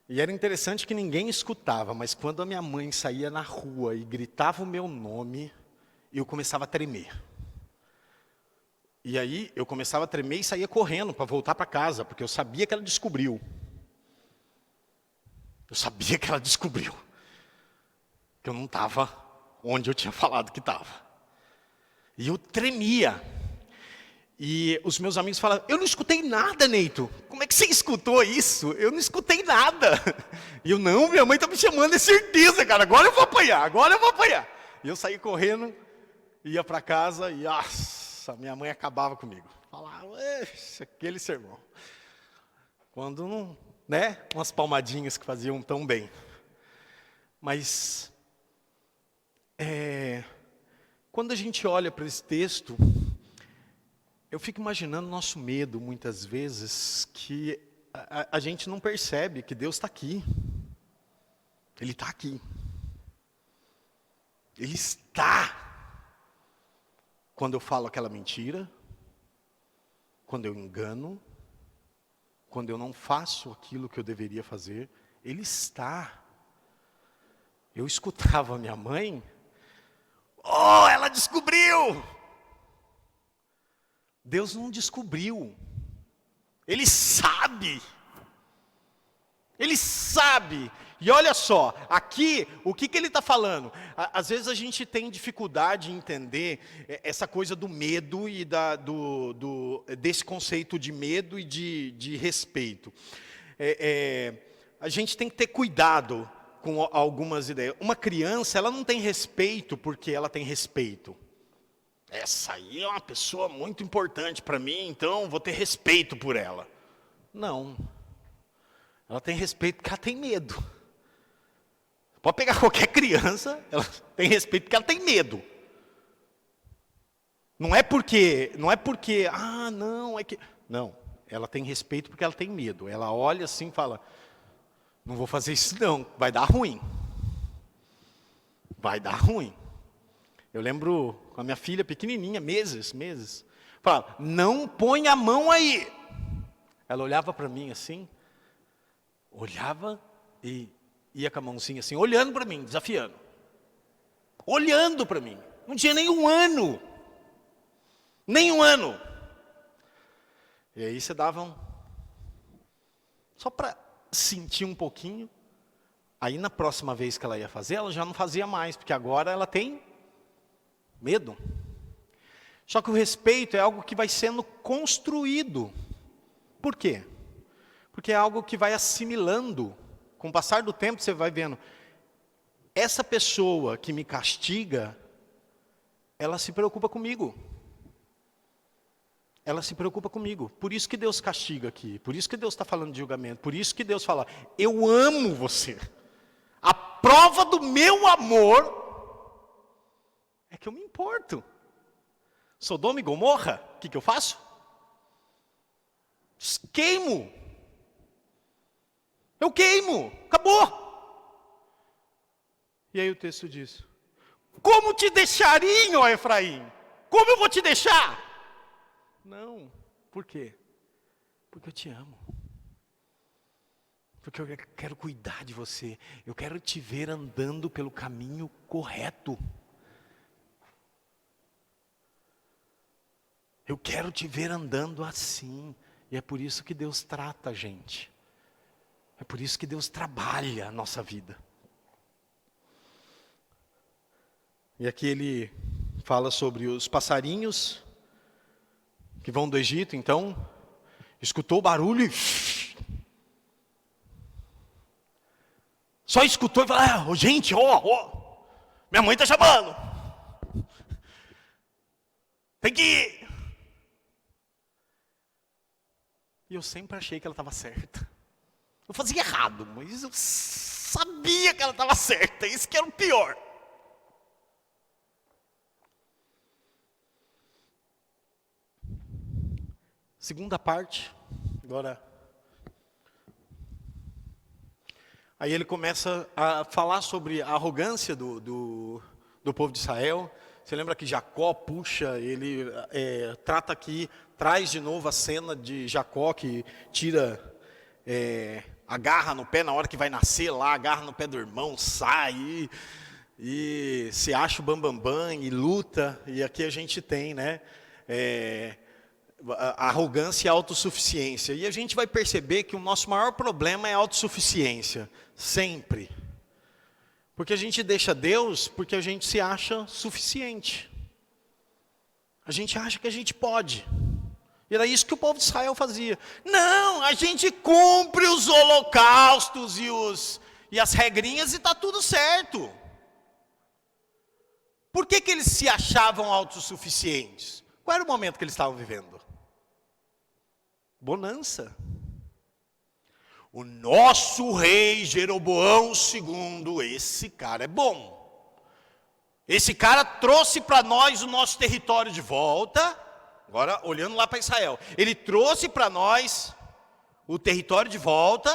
E era interessante que ninguém escutava, mas quando a minha mãe saía na rua e gritava o meu nome, eu começava a tremer. E aí eu começava a tremer e saía correndo para voltar para casa, porque eu sabia que ela descobriu. Eu sabia que ela descobriu que eu não estava onde eu tinha falado que estava. E eu tremia. E os meus amigos falavam: eu não escutei nada, Neito. Como é que você escutou isso? Eu não escutei nada. E eu: não, minha mãe está me chamando, é certeza, cara. Agora eu vou apanhar. E eu saí correndo, ia para casa e minha mãe acabava comigo. Falava: aquele sermão. Quando não... umas palmadinhas que faziam tão bem. Mas, quando a gente olha para esse texto, eu fico imaginando nosso medo, muitas vezes, que a gente não percebe que Deus está aqui. Ele está aqui. Ele está. Quando eu falo aquela mentira, quando eu engano, quando eu não faço aquilo que eu deveria fazer, Ele está. Eu escutava a minha mãe: ela descobriu! Deus não descobriu. Ele sabe. Ele sabe. E olha só, aqui, o que ele está falando? Às vezes a gente tem dificuldade em entender essa coisa do medo e desse conceito de medo e de respeito. A gente tem que ter cuidado com algumas ideias. Uma criança, ela não tem respeito porque ela tem respeito. Essa aí é uma pessoa muito importante para mim, então vou ter respeito por ela. Não. Ela tem respeito porque ela tem medo. Pode pegar qualquer criança, ela tem respeito porque ela tem medo. Não é porque, não, ela tem respeito porque ela tem medo. Ela olha assim e fala, não vou fazer isso não, vai dar ruim. Vai dar ruim. Eu lembro com a minha filha pequenininha, meses. Falava, não põe a mão aí. Ela olhava para mim assim, olhava e ia com a mãozinha assim, olhando para mim, desafiando. Olhando para mim. Não tinha nem um ano. E aí você dava só para sentir um pouquinho. Aí na próxima vez que ela ia fazer, ela já não fazia mais, porque agora ela tem medo. Só que o respeito é algo que vai sendo construído. Por quê? Porque é algo que vai assimilando. Com o passar do tempo você vai vendo, essa pessoa que me castiga, ela se preocupa comigo. Ela se preocupa comigo. Por isso que Deus castiga aqui. Por isso que Deus está falando de julgamento. Por isso que Deus fala, eu amo você. A prova do meu amor é que eu me importo. Sodoma e Gomorra, o que eu faço? Queimo. Eu queimo. Acabou. E aí o texto diz, como te deixaria, ó Efraim? Como eu vou te deixar? Não. Por quê? Porque eu te amo. Porque eu quero cuidar de você. Eu quero te ver andando pelo caminho correto. Eu quero te ver andando assim. E é por isso que Deus trata a gente. É por isso que Deus trabalha a nossa vida. E aqui ele fala sobre os passarinhos que vão do Egito, então, escutou o barulho e só escutou e falou, gente, minha mãe está chamando. Tem que ir. E eu sempre achei que ela estava certa. Eu fazia errado, mas eu sabia que ela estava certa, isso que era o pior. Segunda parte, agora. Aí ele começa a falar sobre a arrogância do povo de Israel. Você lembra que Jacó puxa, ele trata aqui, traz de novo a cena de Jacó que tira, agarra no pé na hora que vai nascer lá, agarra no pé do irmão, sai e se acha o bambambam e luta. E aqui a gente tem, né? A arrogância e a autossuficiência. E a gente vai perceber que o nosso maior problema é a autossuficiência. Sempre. Porque a gente deixa Deus porque a gente se acha suficiente. A gente acha que a gente pode. E era isso que o povo de Israel fazia. Não, a gente cumpre os holocaustos e as regrinhas e está tudo certo. Por que eles se achavam autossuficientes? Qual era o momento que eles estavam vivendo? Bonança. O nosso rei Jeroboão II, esse cara é bom. Esse cara trouxe para nós o nosso território de volta. Agora, olhando lá para Israel. Ele trouxe para nós o território de volta.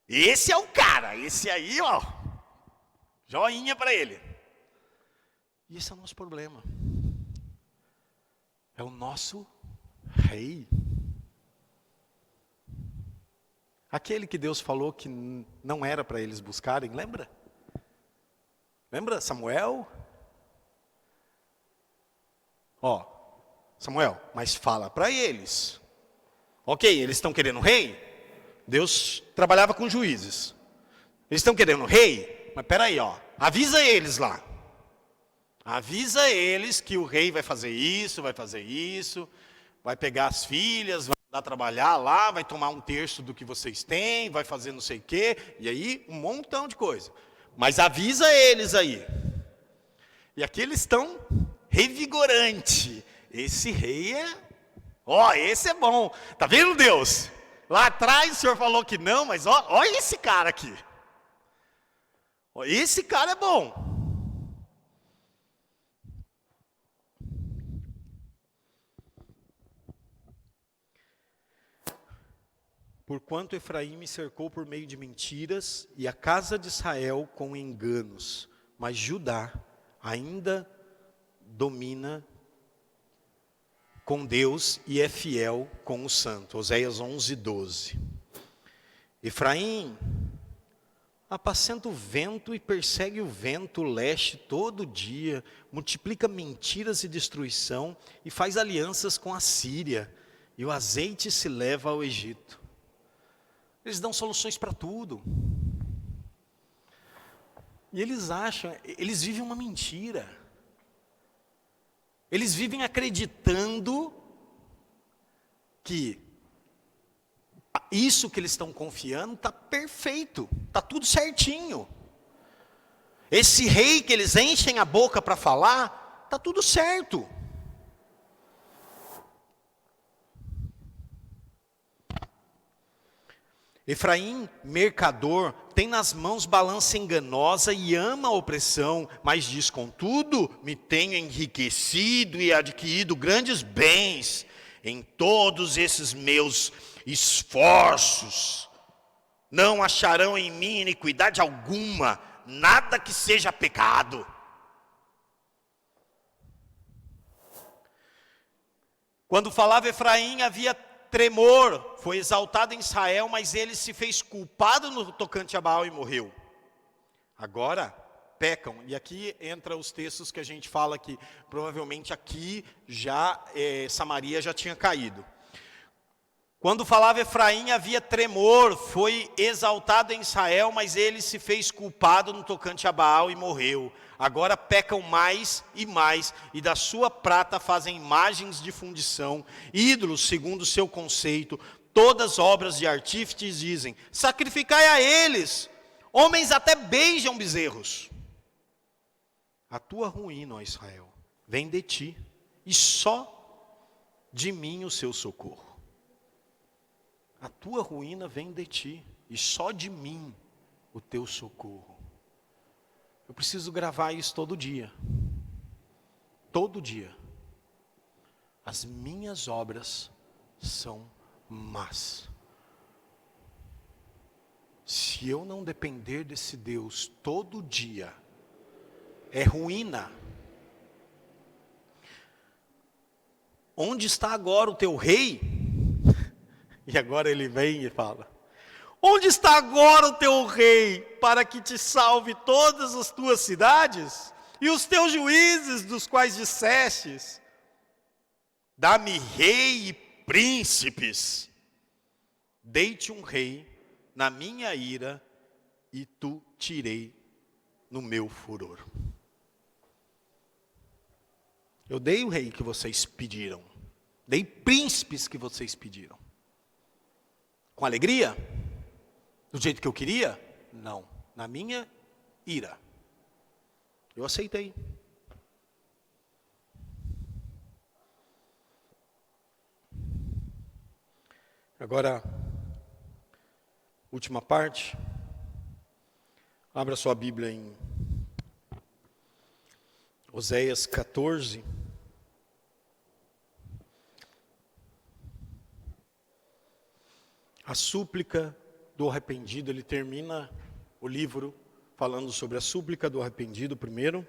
Esse é o cara. Esse aí, ó. Joinha para ele. E esse é o nosso problema. É o nosso rei. Aquele que Deus falou que não era para eles buscarem, lembra? Lembra Samuel? Samuel, mas fala para eles. Ok, eles estão querendo um rei? Deus trabalhava com juízes. Eles estão querendo rei, mas peraí, avisa eles lá. Avisa eles que o rei vai fazer isso, vai pegar as filhas, vai mandar trabalhar lá, vai tomar 1/3 do que vocês têm, vai fazer não sei o quê, e aí um montão de coisa. Mas avisa eles aí. E aqui eles estão revigorante. Esse rei esse é bom. Tá vendo, Deus? Lá atrás o senhor falou que não, mas olha esse cara aqui. Esse cara é bom. Porquanto Efraim me cercou por meio de mentiras, e a casa de Israel com enganos, mas Judá ainda domina com Deus e é fiel com o santo. Oséias 11:12. Efraim apacenta o vento e persegue o vento leste todo dia, multiplica mentiras e destruição, e faz alianças com a Síria, e o azeite se leva ao Egito. Eles dão soluções para tudo. E eles vivem uma mentira. Eles vivem acreditando que isso que eles estão confiando está perfeito, está tudo certinho. Esse rei que eles enchem a boca para falar, está tudo certo. Efraim, mercador, tem nas mãos balança enganosa e ama a opressão, mas diz, contudo, me tenho enriquecido e adquirido grandes bens em todos esses meus esforços. Não acharão em mim iniquidade alguma, nada que seja pecado. Quando falava Efraim, havia tremor, foi exaltado em Israel, mas ele se fez culpado no tocante a Baal e morreu. Agora pecam, e aqui entra os textos que a gente fala que provavelmente aqui já Samaria já tinha caído. Quando falava Efraim, havia tremor, foi exaltado em Israel, mas ele se fez culpado no tocante a Baal e morreu. Agora pecam mais, e da sua prata fazem imagens de fundição, ídolos segundo o seu conceito, todas obras de artífices dizem, sacrificai a eles, homens até beijam bezerros. A tua ruína, ó Israel, vem de ti, e só de mim o seu socorro. A tua ruína vem de ti, e só de mim o teu socorro. Eu preciso gravar isso todo dia. Todo dia. As minhas obras são más. Se eu não depender desse Deus todo dia, é ruína. Onde está agora o teu rei? E agora ele vem e fala, onde está agora o teu rei, para que te salve todas as tuas cidades? E os teus juízes, dos quais dissestes, dá-me rei e príncipes. Dei-te um rei na minha ira, e tu tirei no meu furor. Eu dei o rei que vocês pediram, dei príncipes que vocês pediram. Com alegria? Do jeito que eu queria? Não. Na minha ira. Eu aceitei. Agora, última parte. Abra sua Bíblia em Oséias 14. A súplica do arrependido, ele termina o livro falando sobre a súplica do arrependido primeiro,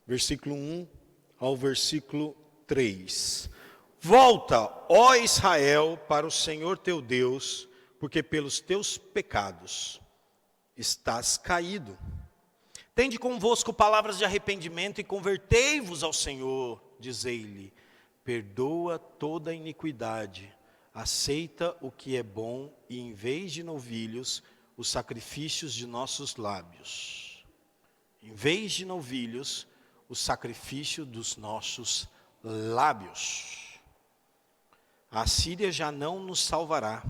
versículo 1 ao versículo 3. Volta, ó Israel, para o Senhor teu Deus, porque pelos teus pecados estás caído. Tende convosco palavras de arrependimento e convertei-vos ao Senhor, dizei-lhe, perdoa toda iniquidade, aceita o que é bom e, em vez de novilhos, os sacrifícios de nossos lábios. Em vez de novilhos, o sacrifício dos nossos lábios. A Síria já não nos salvará.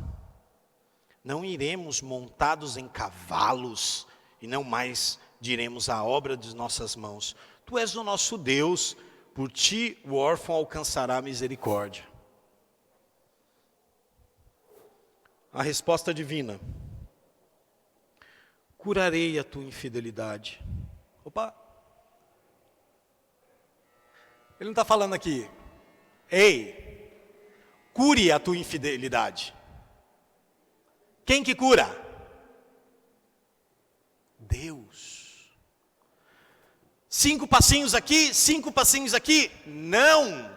Não iremos montados em cavalos e não mais diremos a obra de nossas mãos. Tu és o nosso Deus, por ti o órfão alcançará misericórdia. A resposta divina: curarei a tua infidelidade. Opa! Ele não está falando aqui, ei, cure a tua infidelidade. Quem que cura? Deus. 5 passinhos aqui, 5 passinhos aqui? Não.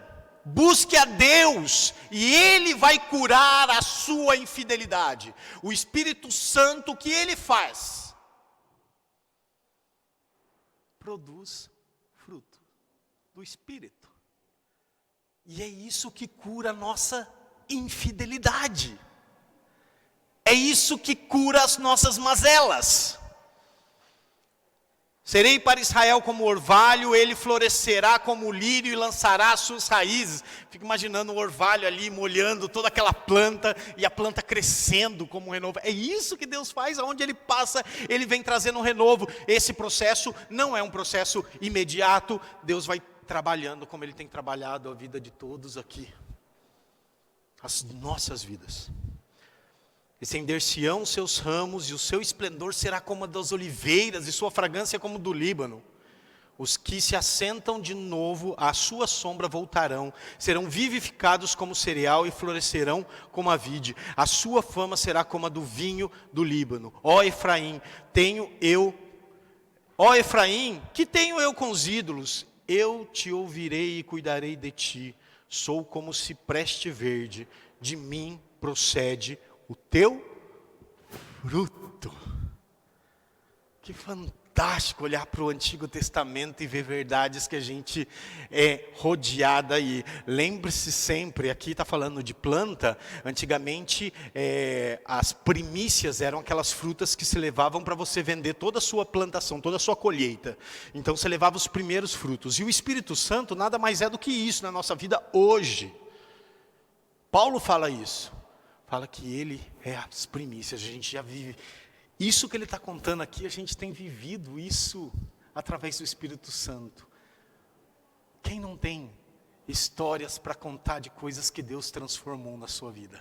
Busque a Deus e Ele vai curar a sua infidelidade. O Espírito Santo, o que Ele faz? Produz fruto do Espírito. E é isso que cura a nossa infidelidade. É isso que cura as nossas mazelas. Serei para Israel como orvalho, ele florescerá como o lírio e lançará as suas raízes. Fico imaginando o orvalho ali molhando toda aquela planta e a planta crescendo como um renovo. É isso que Deus faz, aonde Ele passa, Ele vem trazendo um renovo. Esse processo não é um processo imediato, Deus vai trabalhando como Ele tem trabalhado a vida de todos aqui. As nossas vidas. Estender-se-ão seus ramos, e o seu esplendor será como a das oliveiras, e sua fragrância como do Líbano. Os que se assentam de novo, à sua sombra voltarão, serão vivificados como cereal e florescerão como a vide. A sua fama será como a do vinho do Líbano. Ó Efraim, que tenho eu com os ídolos? Eu te ouvirei e cuidarei de ti. Sou como cipreste verde, de mim procede o teu fruto. Que fantástico olhar para o Antigo Testamento e ver verdades que a gente é rodeada aí. Lembre-se sempre, aqui está falando de planta, antigamente as primícias eram aquelas frutas que se levavam para você vender toda a sua plantação, toda a sua colheita. Então você levava os primeiros frutos. E o Espírito Santo nada mais é do que isso na nossa vida hoje. Paulo fala isso. Fala que Ele é as primícias, a gente já vive. Isso que Ele está contando aqui, a gente tem vivido isso através do Espírito Santo. Quem não tem histórias para contar de coisas que Deus transformou na sua vida?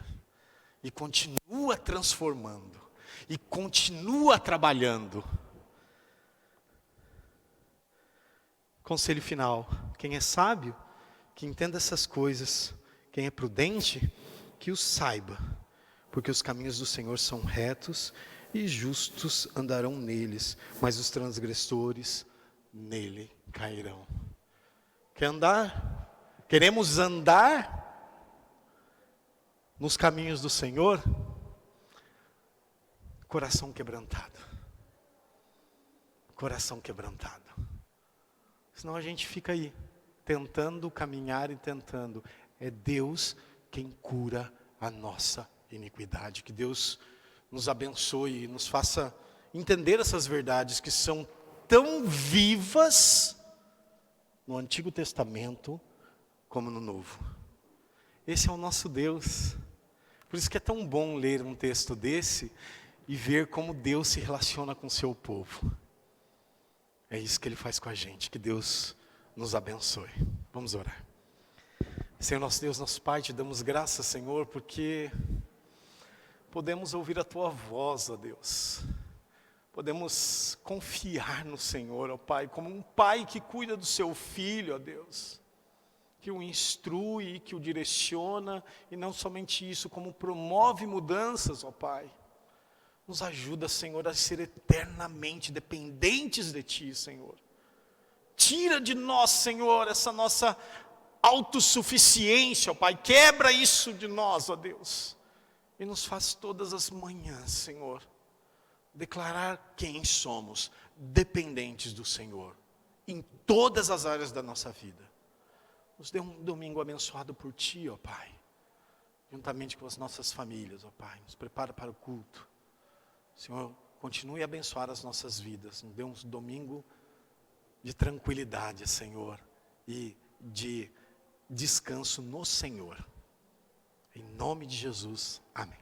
E continua transformando. E continua trabalhando. Conselho final. Quem é sábio, que entenda essas coisas. Quem é prudente, que o saiba. Porque os caminhos do Senhor são retos e justos andarão neles, mas os transgressores nele cairão. Quer andar? Queremos andar nos caminhos do Senhor? Coração quebrantado. Coração quebrantado. Senão a gente fica aí, tentando caminhar e tentando. É Deus quem cura a nossa iniquidade. Que Deus nos abençoe e nos faça entender essas verdades que são tão vivas no Antigo Testamento como no Novo. Esse é o nosso Deus. Por isso que é tão bom ler um texto desse e ver como Deus se relaciona com o seu povo. É isso que Ele faz com a gente. Que Deus nos abençoe. Vamos orar. Senhor nosso Deus, nosso Pai, te damos graças, Senhor, porque podemos ouvir a Tua voz, ó Deus. Podemos confiar no Senhor, ó Pai, como um pai que cuida do seu filho, ó Deus. Que o instrui, que o direciona, e não somente isso, como promove mudanças, ó Pai. Nos ajuda, Senhor, a ser eternamente dependentes de Ti, Senhor. Tira de nós, Senhor, essa nossa autossuficiência, ó Pai. Quebra isso de nós, ó Deus. E nos faz todas as manhãs, Senhor, declarar quem somos, dependentes do Senhor, em todas as áreas da nossa vida. Nos dê um domingo abençoado por Ti, ó Pai. juntamente com as nossas famílias, ó Pai. Nos prepara para o culto. Senhor, continue a abençoar as nossas vidas. Nos dê um domingo de tranquilidade, Senhor, e de descanso no Senhor. Em nome de Jesus, amém.